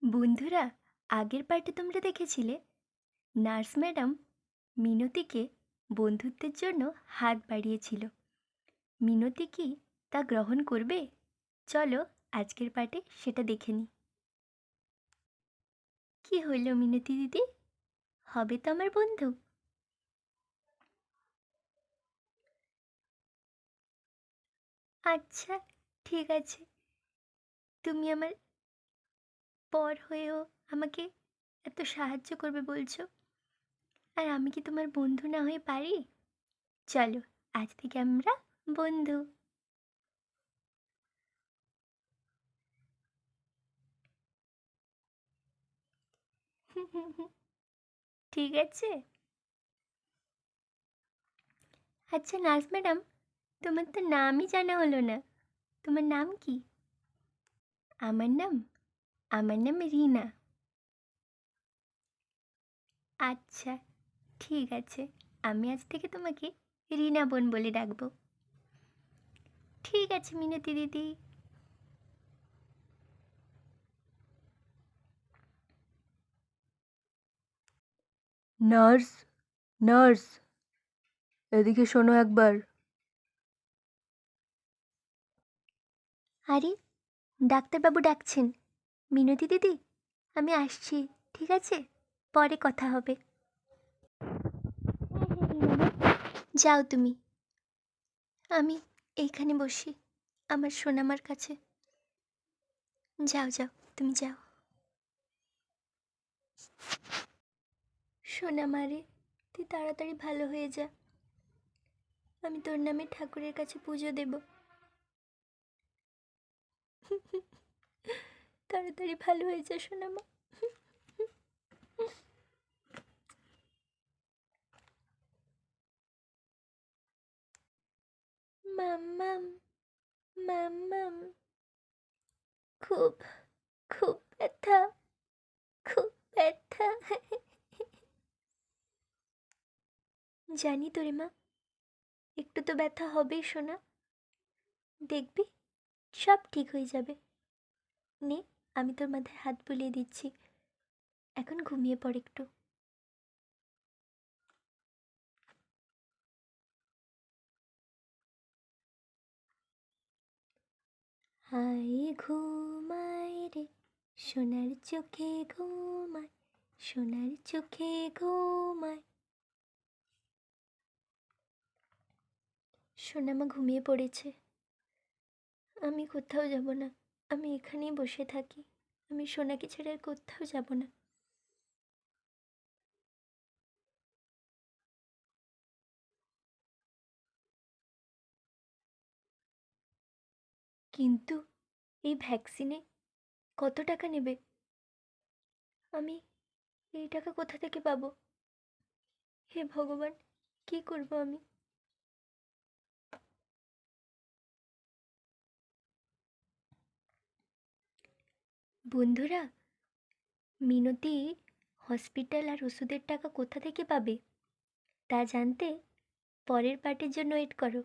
বন্ধুরা, আগের পার্টে তোমরা দেখেছিলে নার্স ম্যাডাম মিনতিকে বন্ধুত্বের জন্য হাত বাড়িয়েছিল। মিনতি কি তা গ্রহণ করবে? চলো আজকের পার্টে সেটা দেখে নিই। কি হইল মিনতি দিদি, হবে তো আমার বন্ধু? আচ্ছা, ঠিক আছে। তুমি আমার পর হয়েও আমাকে এত সাহায্য করবে বলছো, আর আমি কি তোমার বন্ধু না হয়ে পারি? চলো, আজ থেকে আমরা বন্ধু। ঠিক আছে। আচ্ছা নার্স ম্যাডাম, তোমার তো নামই জানা হলো না। তোমার নাম কি? আমার নাম রিনা। আচ্ছা, ঠিক আছে। আমি আজ থেকে তোমাকে রিনা বোন বলে ডাকবো। ঠিক আছে মিনতি দিদি। নার্স, নার্স, এদিকে শোনো একবার। আরে, ডাক্তারবাবু ডাকছেন। মিনতি দিদি, আমি আসছি, ঠিক আছে? পরে কথা হবে। হ্যাঁ হ্যাঁ রিনা বোন, যাও তুমি। আমি এইখানে বসি, আমার সোনামার কাছে। যাও যাও, তুমি যাও। সোনামা রে, তুই তাড়াতাড়ি ভালো হয়ে যা। আমি তোর নামে ঠাকুরের কাছে পুজো দেব। তাড়াতাড়ি ভালো হয়ে যা সোনামা। মাম্মাম, মাম্মাম, খুব খুব ব্যথা, খুব ব্যথা। জানি তো রে মা, একটু তো ব্যথা হবেই সোনা। দেখবি, সব ঠিক হয়ে যাবে। নে, আমি তোর মাথায় হাত বুলিয়ে দিচ্ছি। এখন ঘুমিয়ে পড় একটু। হায় ঘুমায় রে, সোনার চোখে ঘুমায়, সোনার চোখে ঘুমায়। সোনামা ঘুমিয়ে পড়েছে। আমি কোথাও যাব না, আমি এখানেই বসে থাকি। আমি সোনাকে ছেড়ে আর কোথাও যাব না। কিন্তু এই ভ্যাকসিনে কত টাকা নেবে? আমি এই টাকা কোথা থেকে পাবো? হে ভগবান, কি করব আমি? বন্ধুরা, মিনতি হসপিটাল আর ওষুধের টাকা কোথা থেকে পাবে তা জানতে পরের পার্টের জন্য ওয়েট করো।